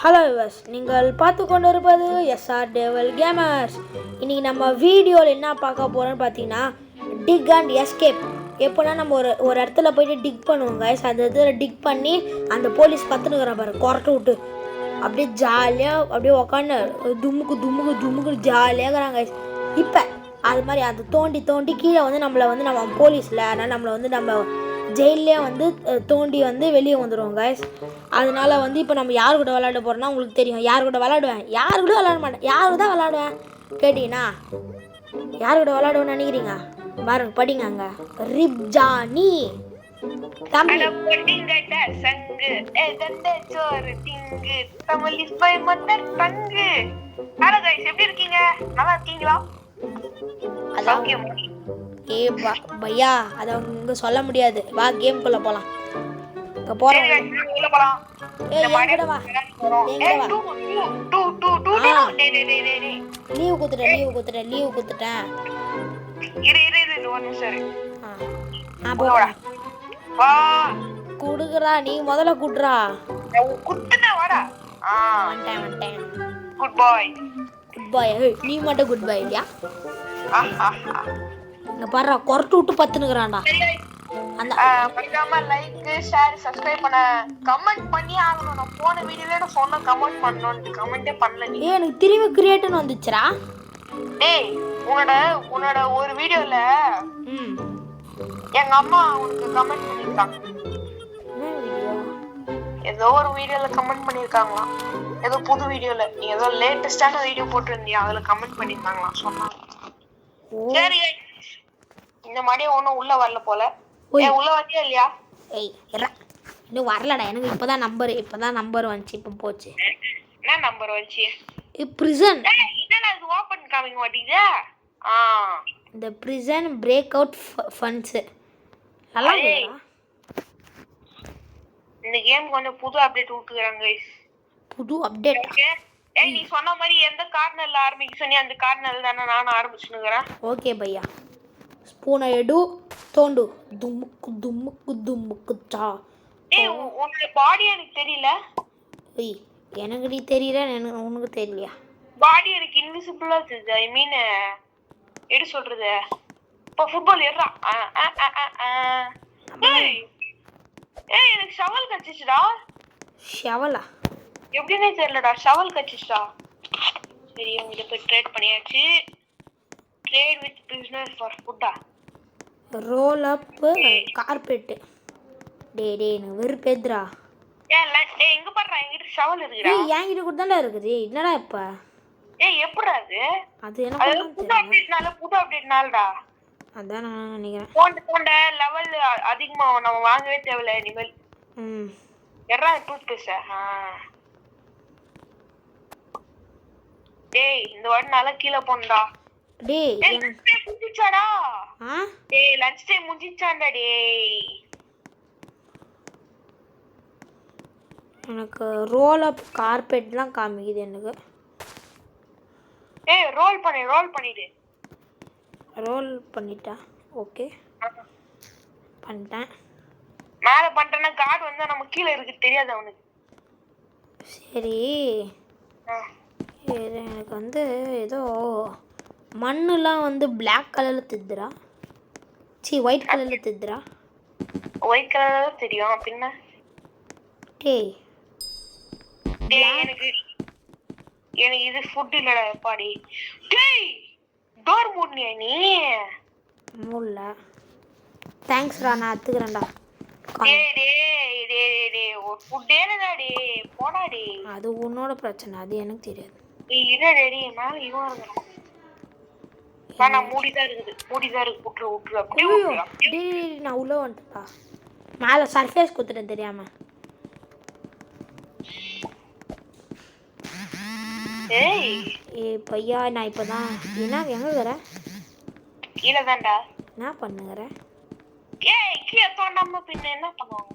Hello viewers, நீங்கள் பார்த்து கொண்டு இருப்பது எஸ்ஆர் டேவல் கேமர்ஸ். இன்றைக்கி நம்ம வீடியோவில் என்ன பார்க்க போகிறோன்னு பார்த்தீங்கன்னா, டிக் அண்ட் எஸ்கேப். எப்போனா நம்ம ஒரு இடத்துல போய்ட்டு டிக் பண்ணுவோம் கைஸ். அந்த இடத்துல டிக் பண்ணி அந்த போலீஸ் கற்றுனுக்குற பாரு கொரட்டை விட்டு அப்படியே ஜாலியாக அப்படியே உக்காந்து தும்முக்கு ஜாலியாக இருக்கிறாங்க கைஸ். இப்போ அது மாதிரி அதை தோண்டி தோண்டி கீழே வந்து நம்ம போலீஸில் அதனால் நம்மளை வந்து நம்ம ஜெயிலே வந்து தோண்டி வந்து வெளியே வந்துடுவோம் கைஸ். அதனால வந்து இப்போ நம்ம யார் கூட விளையாட போகிறோன்னா உங்களுக்கு தெரியும். யார் கூட விளையாடுவேன், யார் கூட விளையாட மாட்டேன், யார் தான் விளையாடுவேன் கேட்டிங்கன்னா, யார் கூட விளையாடுவேன்னு நினைக்கிறீங்க? பாருங்க, படிங்க அங்கே. ரிப்ஜானி தம்பி பையா அதை இங்கே சொல்ல முடியாது. வா கேம்குள்ளே போகலாம். இங்கே போகிறோம். லீவு கொடுத்துட்டேன். குடுக்குறா, நீ முதல்ல குடுறா. வந்துட்டேன். குட் பாய். நீ மட்டும் குட் பாய் இல்லையா? இங்க பாரு, கொரட்டு விட்டு பத்துனுக்குறான்டா. அந்த மறக்காம லைக் ஷேர் சப்ஸ்கிரைப் பண்ண கமெண்ட் பண்ணி ஆகணும். நான் போன வீடியோல சொன்ன கமெண்ட் பண்ணனும், கமெண்டே பண்ணல நீ. எனக்கு திரும்பி கிரியேட்னு வந்துச்சுடா. டேய், உன்னோட ஒரு வீடியோல எங்க அம்மா உனக்கு கமெண்ட் பண்ணிருக்காங்க. என்ன வீடியோ? ஏதோ ஒரு வீடியோல கமெண்ட் பண்ணிருக்காங்களாம். ஏதோ புது வீடியோல நீ ஏதோ லேட்டஸ்டான வீடியோ போட்டுருந்தியா, அதுல கமெண்ட் பண்ணிருக்காங்களாம் சொன்னாங்க. சரி, இந்த மாதிரி ஒன்றும் உள்ள வரல போல. உள்ள வந்தியா இல்லையா? இன்னும் வரலடா. எனக்கு இப்பதான் நம்பர் வந்துச்சு. இப்போ போச்சு. என்ன நம்பர் வந்துச்சு? பிரிசன். என்னடா இது ஓபன் காமிங்க மாட்டீங்க? இந்த பிரிசன் பிரேக் அவுட் ஃபன்ஸ் நல்லா இருக்குடா. இந்த கேம் கொஞ்சம் புது அப்டேட் விட்டுக்கறாங்க गाइस. புது அப்டேட்? ஏய், நீ சொன்ன மாதிரி எந்த கார்னர்ல ஆரம்பிக்க சொன்னியா அந்த கார்னர்ல தான நான் ஆரம்பிச்சுனுங்கறேன். ஓகே பையா. ஸ்பூனை எடு, தோண்டு. தும்முக்கு சா. ஏய், உன்னோட பாடி எனக்கு தெரியல. ஏய், எனக்கு நீ தெரியல, உனக்கு தெரியலையா? பாடி எனக்கு இன்விசிபிளா தெரியுது. ஐ மீன் எது சொல்றது? இப்போ ஃபுட்பால் ஏறா. ஏய், எனக்கு ஷவல் கச்சிச்சுடா. ஷவலா? எப்படினே தெரியலடா, ஷவல் கச்சிச்சுடா. சரி, உங்க போய் ட்ரேட் பண்ணியாச்சு. ட்ரேட் வித் பிசினஸ் ஃபார் ஃபுட்டா. Roll up carpet. டேய் நான் வெறுப்பேதுடா. ஏய் எங்க பண்றா? என்கிட்ட ஷவல் இருக்குடா. ஏய், என்கிட்ட கூட தான் இருக்குது. என்னடா இப்ப? ஏய், எப்படிடா அது எனக்கு புது அப்டேட்னாலடா. அதான் நான் நினைக்கிறேன். போண்ட லெவல் அதிகமா நம்ம வாங்கவே தேவையில்ல இனிமேல். எறா டூத் பேஸ்ட். டேய், இந்த வாட்டி நல்லா கீழே போண்டா. டேய், எனக்கு முடிஞ்சிச்சாடா. டேய், லஞ்ச் டைம் முடிஞ்சிச்சாண்டா. டேய், எனக்கு ரோல் அப் கார்பெட்லாம் காமிக்குது எனக்கு. ஏய், ரோல் பண்ணிடு. ரோல் பண்ணிட்டா? ஓகே, பண்ணிட்டேன். மேல பண்றேன்னா கார்டு வந்து நம்ம கீழே இருக்கு தெரியாது அவனுக்கு. சரி, எனக்கு வந்து ஏதோ மண்ணுலாம் வந்து பிளாக் கலரில் தெரியுதுடா. ஒயிட் கலரில் தெரியுதுடா. ஒயிட் கலர்ல தான் தெரியும் பின்ன. டேய், எனக்கு இது ஃபுட் இல்லடா பாடி. டேய், டோர் மூடுனியா நீ? மூடல. தேங்க்ஸ்டா, நான் அத்துக்கிறேன்டா. டேய் ஒரு ஃபுட் ஏனடா? டேய் போடா. டேய், அது உன்னோட பிரச்சனை, அது எனக்கு தெரியாது. டேய் இரு. டேய் மேல இவன் இருக்கான். நான் மூடிதான் இருக்கு. விட்டுரு அப்படியே விட்டுரு. டேய், நான் உள்ள வந்துட்டா. மேலே சர்ஃபேஸ் குத்துட்டேன் தெரியாம. ஏய் பையா, நான் இப்பதான் எங்க இருக்கறேன்? கீழே தான்டா. என்ன பண்ணுங்கற? ஏய், கீழே தோண்டாம பின்ன என்ன பண்ணுவாங்க?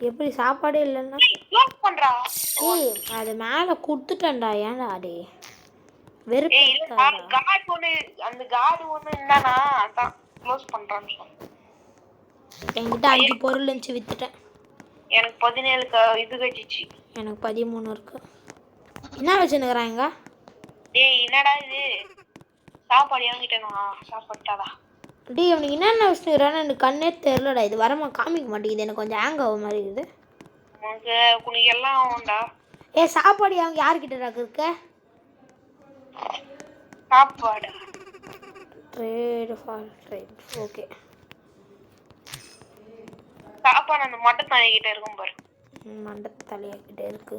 எப்படி சாப்பாடே இல்லைன்னா க்ளோஸ் பண்றா. ஏய், அது மேலே குடுத்துட்டேன்டா. ஏன்டா டேய் வெறுப்பு? கார்டு ஒன்று, அந்த கார்டு ஒன்று என்னன்னா அதான் க்ளோஸ் பண்றான்னு சொன்னேன். என்கிட்ட 5 பொருள் இருந்துச்சு, வித்துட்டேன். எனக்கு 17 இது கட்டிச்சு. எனக்கு 13 இருக்கு. என்ன வச்சுன்னுக்குறாங்க? டேய் என்னடா இது சாப்பாடு வாங்கிட்டேனா சாப்பிட்டாடா டேய் அவனுக்கு என்னென்ன வச்சுன்னுக்குறான்னு எனக்கு கண்ணே தெரிலடா. இது வரமா காமிக்க மாட்டேங்குது, எனக்கு கொஞ்சம் ஹேங் ஆக மாதிரி இருக்குது. உனக்கு எல்லாம் உண்டா சாப்பாடு அவங்க யார்கிட்ட இருக்க? சாப்பாடு ட்ரேட் ஃபார் ட்ரேட். ஓகே சாப்பாடு அந்த மட்டை தலைகிட்ட இருக்கும் பாரு. மண்டை தலையாக்கிட்டே இருக்கு.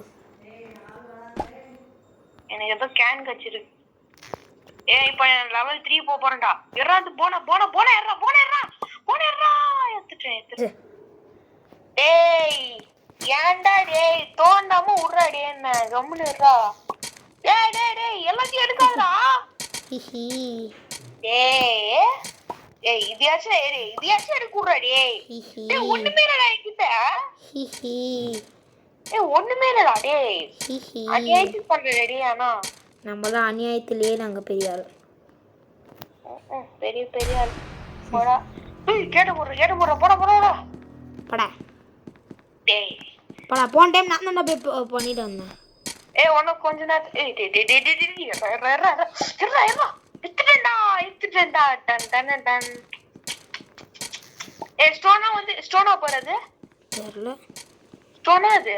எனக்கு ஏதோ கேன் கச்சிருக்கு. இப்ப லெவல் 3 போறேன்டா. எறாது போன எடுத்துட்டேன். டேய் ஏன்டா டேய் தோண்டாம உர்றா டேய் என்ன கம்முனு இருடா. டேய் எல்லாத்தையும் எடுக்காதடா. ஹிஹி டேய் இதையாச்சும் எடுக்குறா டேய். டேய் ஒண்ணுமே இல்லடா என்கிட்ட. ஹிஹி ஒண்ணுமே இல்லடா டேய். ஹிஹி அநியாயத்துக்கு பண்ற டேய். ஆனா நம்மளாம் அநியாயத்திலேயே நாங்கள் பெரிய ஆள். பெரிய ஆள் போடா. கேட்டு போடுற போடா படா. டேய் படா போன டைம் நான் தான் போய் பண்ணிட்டு வந்தேன். உனக்கு கொஞ்ச நேரம் எடுத்துட்டேன்டா டன். ஸ்டோனா போறது தெரியல. ஸ்டோனா அது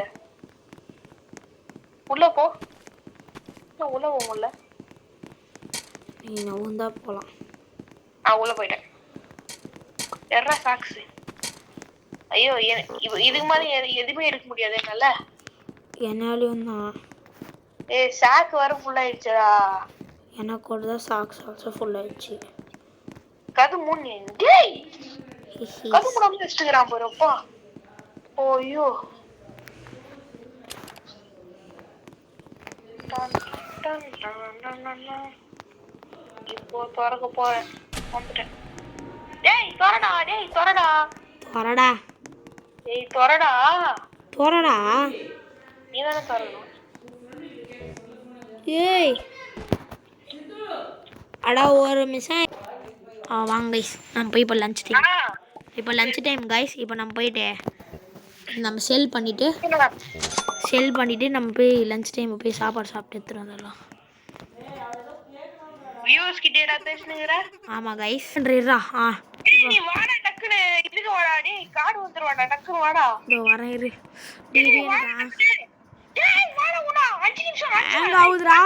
உள்ள போ முடியல. நீ நவுந்தா போகலாம். உள்ள போயிட்டேன். எர்ரா சாக்ஸ். ஐயோ இதுக்கு மாதிரி எதுவுமே எடுக்க முடியாது என்னால. என்னாலையும் தான். சாக் வர ஃபுல் ஆயிடுச்சுடா. எனக்கு தான் சாக்ஸ் ஆல்சோ ஃபுல் ஆயிடுச்சு. கது மூணு டேய் கது மூணு வச்சுக்கிறான் பாரு. அப்பா ஐயோ இப்போ திறக்க போறேன். வந்துட்டேன். டேய் திறடா. டேய் திறடா. நீதானே திறக்கணும். ஏய் அடா ஒரு மிஷம். வாங்க கைஸ் நம்ம போய் இப்போ லஞ்ச் டைம் கைஸ். இப்போ நம்ம போயிட்டு நம்ம செல் பண்ணிவிட்டு நம்ம போய் லஞ்ச் டைம் போய் சாப்பாடு சாப்பிட்டு எடுத்துகிட்டு வந்துடலாம். வியூஸ் கிட்டேடா பேசுனீங்கடா. ஆமா கைஸ் பண்றீரா. நீ வாடா டக்குனு இதுக்கு வாடா. டேய் கார் வந்துருவாடா டக்குனு வாடா. இதோ வரேன் இரு. டேய் வாடா உனா 5 நிமிஷம் ஹேங் ஆகுதுடா.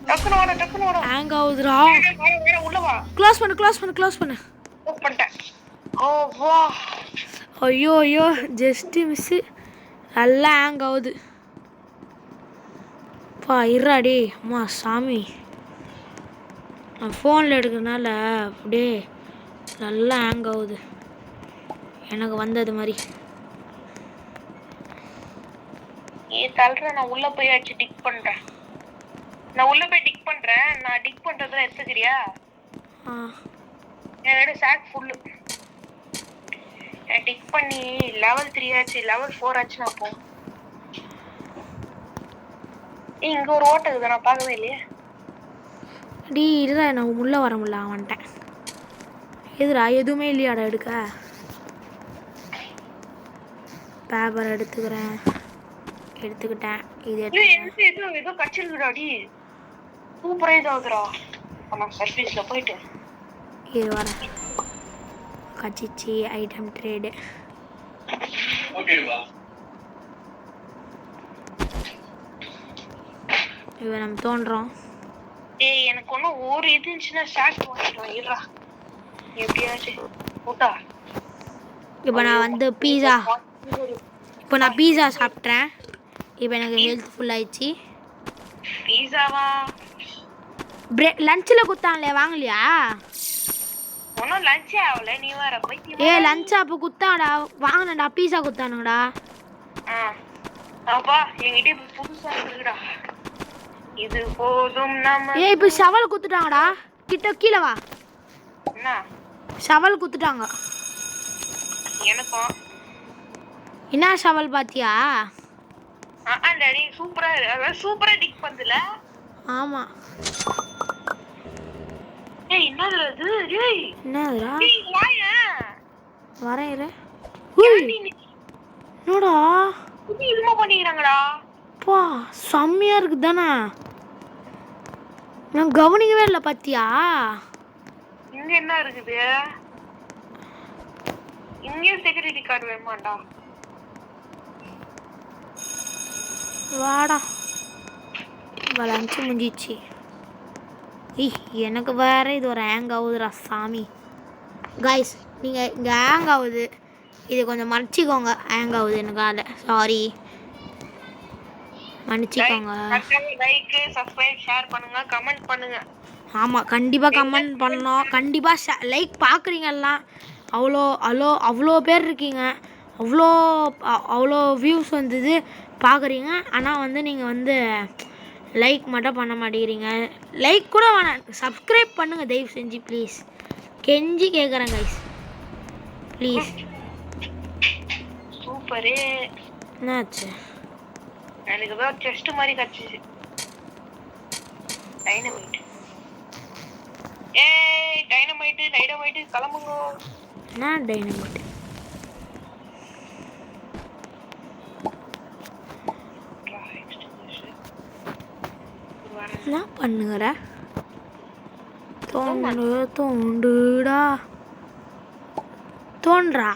டக்குனு வாடா. ஹேங் ஆகுதுடா. வேற உள்ள வா. க்ளோஸ் பண்ணு. ஓப் பண்ணிட்டேன். ஓ வா. ஐயோ ஜஸ்ட் மிஸ். நல்லா ஹேங் ஆகுது. பா இருடா அம்மா சாமி. நான் ஃபோனில் எடுக்கிறதுனால அப்படியே நல்லா ஹேங் ஆகுது. எனக்கு வந்தது மாதிரி. நான் உள்ள போய் டிக் பண்றேன். நான் டிக் பண்றதுல எடுத்துக்கிறியா? என்னோட சாக் ஃபுல்லு. டிக் பண்ணி லெவல் 3 ஆச்சு, லெவல் 4 ஆச்சு. நான் போ இங்க ஒரு ஓட்டை இருக்குது, நான் பார்க்கவே இல்லையே. இருடா நான் உள்ளே வர முடியல. வந்துட்டேன். எதுடா எதுவுமே இல்லையாடா எடுக்க? பேப்பர் எடுத்துக்கிட்டேன். இது ஏதோ கச்சிருக்குடாடி. சூப்பரா இதாகுதுடா. நான் சர்வீஸ்ல போயிட்டு இது வரேன். கச்சிச்சி ஐட்டம் ட்ரேடு. ஓகேவா? இவ நம்ம தோன்றோம். எனக்கு ஒன்றும் ஒரு இது இருந்துச்சுன்னா ஸ்டார்ட் பண்ணிட்டோம். இருடா எப்படியாச்சு போட்டா. இப்போ நான் வந்து பீஸா சாப்பிட்றேன். இப்போ எனக்கு ஹெல்த் ஃபுல் ஆயிடுச்சு. பீஸாவா? லஞ்சில் குத்தாங்களே வாங்கலையா? ஒன்றும் லஞ்சே ஆகல. நீ வர போய் லஞ்ச் அப்போ குத்தாடா வாங்கினடா. பீஸா குத்தானுங்கடா. அப்பா என்கிட்ட இப்போ புதுசாக இருக்குடா. இது போதும் நம்ம. இப்போ ஷவல் குத்துட்டாங்கடா. கீழே வா. என்ன ஷவல் குத்துட்டாங்க எனக்கும்? என்ன ஷவல் பாத்தியா? டாடி சூப்பரா டிக் பண்ணல. ஆமா. என்னது அது? என்னதுடா? வாயே வரேன் இரு. என்னடா புது இதுமா பண்ணிக்கிறாங்கடா. பா செம்மையா இருக்கு தானே. நான் கவனிக்கவே இல்லை பாத்தியா. இங்க என்ன இருக்குது? இங்க செக்யூரிட்டி கார்டு வேணுமாண்டா? வாடா லஞ்சு முடிஞ்சிச்சு. எனக்கு வேற இது ஒரு ஹேங் ஆகுதுடா சாமி. கைஸ் நீங்கள் இங்கே ஹேங் ஆகுது, இது கொஞ்சம் மன்னிச்சிக்கோங்க. ஹேங் ஆகுது எனக்கால, சாரி மன்னிச்சிக்கோங்க. லைக் சப்ஸ்கிரைப் ஷேர் பண்ணுங்க, கமெண்ட் பண்ணுங்க. ஆமாம் கண்டிப்பாக கமெண்ட் பண்ணோம். கண்டிப்பாக லைக் பார்க்குறீங்கல்லாம் அவ்வளோ பேர் இருக்கீங்க. அவ்வளோ அவ்வளோ வியூஸ் வந்தது பார்க்குறீங்க. ஆனால் வந்து நீங்கள் வந்து லைக் மட்டும் பண்ண மாட்டேங்கிறீங்க. லைக் கூட வேணாம், சப்ஸ்கிரைப் பண்ணுங்கள் தயவு செஞ்சு ப்ளீஸ். கெஞ்சி கேட்குறேன் கைஸ் ப்ளீஸ். சூப்பரு. என்னாச்சு? எனக்கு ஏதோ செஸ்ட் மாதிரி கிடச்சிச்சு. டைனமைட். ஏய் டைனமைட் கிளம்புங்க. என்ன டைனமைட்? என்ன பண்ணுகிற? தோண்டுடா தோன்றா.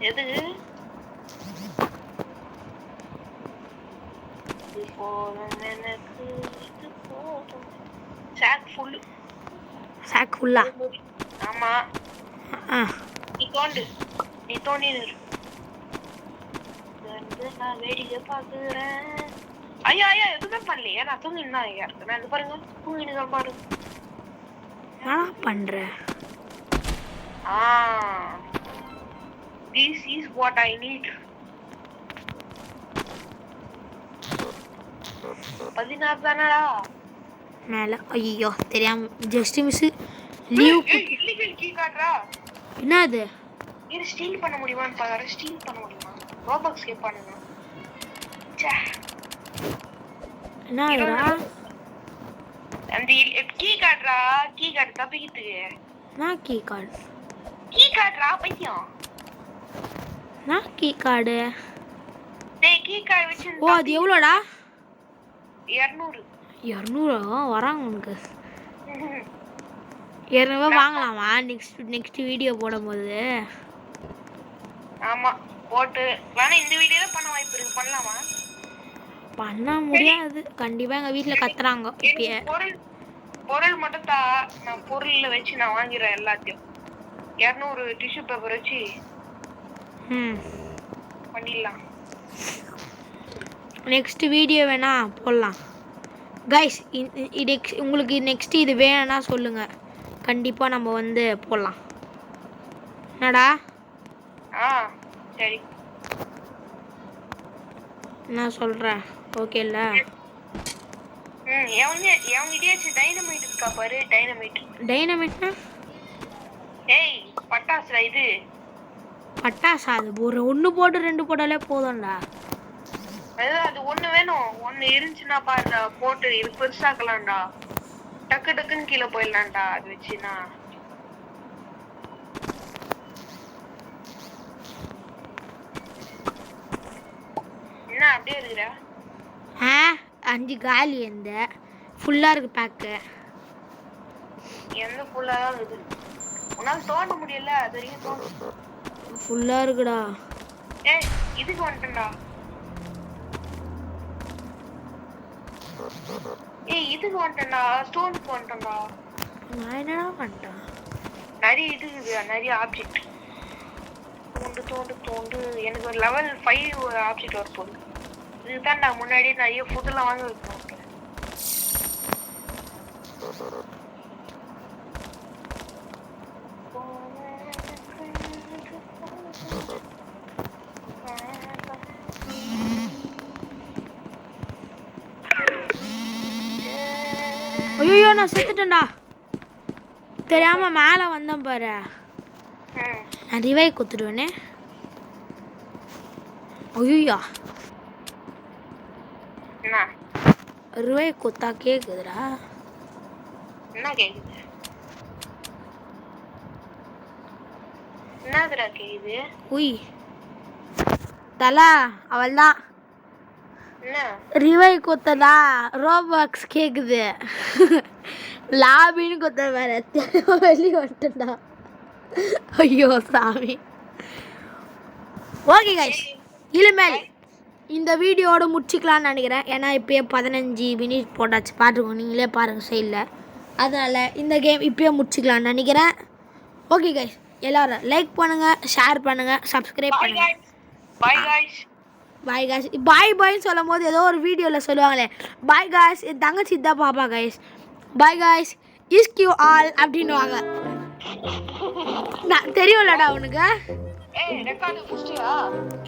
எது? சாக் ஃபுல்லா? ஆமா. நீ தோண்டி நான் வேடிக்கை பாக்குறேன். ஐயா எதுவுமே பண்ணலையே, நான் தூங்கினா ஐயா இருக்கு. நான் பாருங்க தூங்கினு பாருங்க. என்ன பண்ற? This is what I need. 16 தானடா மேல. ஐயோ தெரியாம just miss. Leave illegal key கார்டா. என்னது? இது ஸ்டீல் பண்ண முடியுமான்னு பாரு. ஸ்டீல் பண்ண முடியுமா? ரோபாக்ஸ் கேட்பானுங்க. ச்சே என்னடா? அந்த கீ கார்டா. கீ கார்டு தப்பிக்கிட்டு. நான் கீ கார்டு. கீ கார்டா பைத்தியம். நான் கீ கார்டு. டேய் கீ கார்டு வச்சு. ஓ அது எவ்வளோடா? 200. 200 வராங்க உனக்கு. 200 வாங்கலாமா நெக்ஸ்ட் வீடியோ போடும்போது? ஆமா போட்டு வேணா இந்த வீடியோல பண்ண வாய்ப்பு இருக்கு. பண்ணலாமா? பண்ண முடியாது கண்டிப்பா. எங்க வீட்ல கத்துறாங்க. இப்பயே பொருள் மட்டும் தான். நான் பொருள்ல வச்சு நான் வாங்கிடுறேன் எல்லாத்தையும். 200 டிஷ்யூ பேப்பர் வச்சு பண்ணிடலாம். நெக்ஸ்ட் வீடியோ வேணா போடலாம் கைஸ். உங்களுக்கு நெக்ஸ்ட் இது வேணும்னா சொல்லுங்க, கண்டிப்பா நம்ம வந்து போடலாம். என்னடா? சரி நான் சொல்றேன். ஓகே இல்ல? எவங்கிட்டயாச்சு டைனமைட் இருக்கா பாரு. டைனமைட்னா? ஏய் பட்டாசுடா இது. பட்டாசா? அது ஒரு 1 போட்டு 2 போட்டாலே போதும்டா. அது ஒண்ணு வேணும். ஒண்ணு இருந்துச்சுன்னா பாருடா, போட்டு இது பெருசாக்கலாம்டா. டக்குன்னு கீழே போயிடலாம்டா அது வச்சுனா. என்ன அப்படியே இருக்குடா? 5 காலி. எந்த ஃபுல்லா இருக்கு பேக்கு? எந்த ஃபுல்லா தான் இருக்குது? உன்னால தோண்ட முடியல. அது வரைக்கும் தோண்டு. ஃபுல்லா இருக்குடா. ஏய் இதுக்கு வந்துட்டேன்டா. இதுக்கு வந்துட்டேன்டா. ஸ்டோனுக்கு வந்துட்டேன்டா. நான் என்னடா பண்ணிட்டேன்? நிறைய இது இருக்குது. நிறைய ஆப்ஜெக்ட். தோண்டு எனக்கு ஒரு லெவல் 5 ஒரு ஆப்ஜெக்ட் வரப்போகுது. இதுதான் நான் முன்னாடியே நிறைய ஃபுட்டெல்லாம் வாங்க வைக்கணும். ஐயோ நான் செத்துட்டேன்டா. தெரியாம மேல வந்தேன் பாரு. நான் ரிவைவ் குத்துடுவேனே. ஐயோ என்ன ரிவைவ் குத்தா கேக்குதுடா. என்ன கேக்குது? என்னதுடா கேக்குது? உய் தலா அவள் தான் என்ன ரிவை குத்ததா ரோபாக்ஸ் கேக்குது லாபின்னு குத்த வேற வெளியே வந்துட்டா ஐயோ சாமி ஓகே கைஸ் இனிமேல் இந்த வீடியோட முடிச்சிக்கலாம்னு நினைக்கிறேன் ஏன்னா இப்போயே 15 மினிட் போட்டாச்சு பார்த்துக்கோங்க நீங்களே பாருங்கள் சைடில் அதனால் இந்த கேம் இப்போயே முடிச்சிக்கலாம்னு நினைக்கிறேன் ஓகே கைஸ் எல்லோரும் லைக் பண்ணுங்கள் ஷேர் பண்ணுங்கள் சப்ஸ்கிரைப் பண்ணுங்கள் பாய் गाइस பாய் காய்ஸ் பாய்ன்னு சொல்லும் போது ஏதோ ஒரு வீடியோவில் சொல்லுவாங்களே பாய் காய்ஸ் என் தங்கச்சி தான் பாப்பா கைஸ் பாய் காய்ஸ் இஸ்கியூ ஆல் அப்படின்னுவாங்க நான் தெரியும்லடா உனக்கு ஏய் ரெக்கார்ட் முடிச்சியா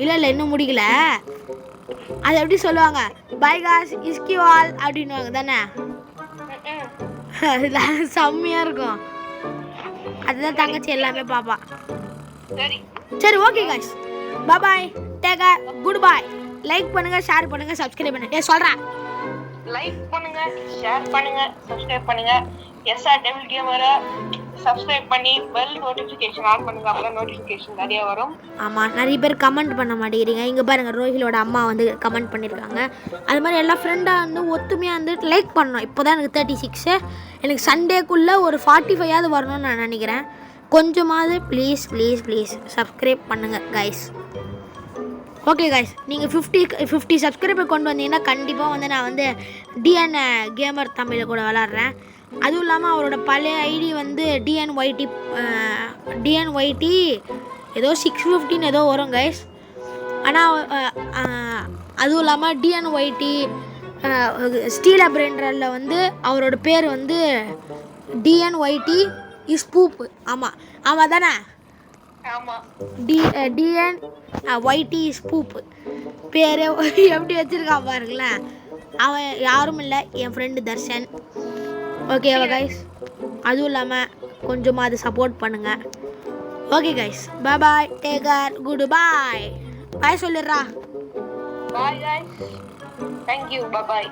இல்லை இன்னும் முடிக்கல அது எப்படி சொல்லுவாங்க பாய் காய்ஸ் இஸ்கியூ ஆல் அப்படின்னுவாங்க தானே அதெல்லாம் செம்மையாக இருக்கும் அதுதான் தங்கச்சி எல்லாமே பாப்பா சரி okay guys bye take care good bye like பண்ணுங்க ஷேர் பண்ணுங்க சப்ஸ்கிரைப் பண்ணுங்க சொல்றேன் லைக் பண்ணுங்க ஷேர் பண்ணுங்க சப்ஸ்கிரைப் பண்ணுங்க எஸ்ஆர் டெவில் கேமரை சப்ஸ்கிரைப் பண்ணி பெல் நோட்டிஃபிகேஷன் ஆன் பண்ணுங்க அப்போ நோட்டிஃபிகேஷன் நிறைய வரும் ஆமாம் நிறைய பேர் கமெண்ட் பண்ண மாட்டேங்கிறீங்க இங்கே பாருங்க ரோஹிலோட அம்மா வந்து கமெண்ட் பண்ணியிருக்காங்க அது மாதிரி எல்லா ஃப்ரெண்டாக வந்து ஒத்துமையாக வந்து லைக் பண்ணணும் இப்போ தான் எனக்கு 36 எனக்கு சண்டேக்குள்ளே ஒரு 45ஆவது வரணும்னு நான் நினைக்கிறேன் கொஞ்சமாவது ப்ளீஸ் சப்ஸ்கிரைப் பண்ணுங்கள் கைஸ் ஓகே கைஸ் நீங்கள் 50 சப்ஸ்கிரைபர் கொண்டு வந்தீங்கன்னா கண்டிப்பாக வந்து நான் வந்து டிஎன் கேமர் தமிழில் கூட விளாட்றேன் அதுவும் இல்லாமல் அவரோட பழைய ஐடி வந்து டிஎன்ஒய்டி ஏதோ 615 ஏதோ வரும் கைஸ் ஆனால் அதுவும் இல்லாமல் டிஎன்ஒய்டி ஸ்டீலா பிரெண்டரில் வந்து அவரோட பேர் வந்து டிஎன்ஒய்டி ஸ்பூப் ஆமாம் தானே டிஎன் ஒய்டி ஸ்பூப் பேர் எப்படி வச்சுருக்கான் பாருங்களேன் அவன் யாரும் இல்லை என் ஃப்ரெண்டு தர்ஷன் ஓகேவா கைஸ் அதுவும் இல்லாமல் கொஞ்சமாக அது சப்போர்ட் பண்ணுங்கள் okay guys bye take care good bye சொல்லிடுறா பாய் கைஸ் தேங்க்யூ பாய்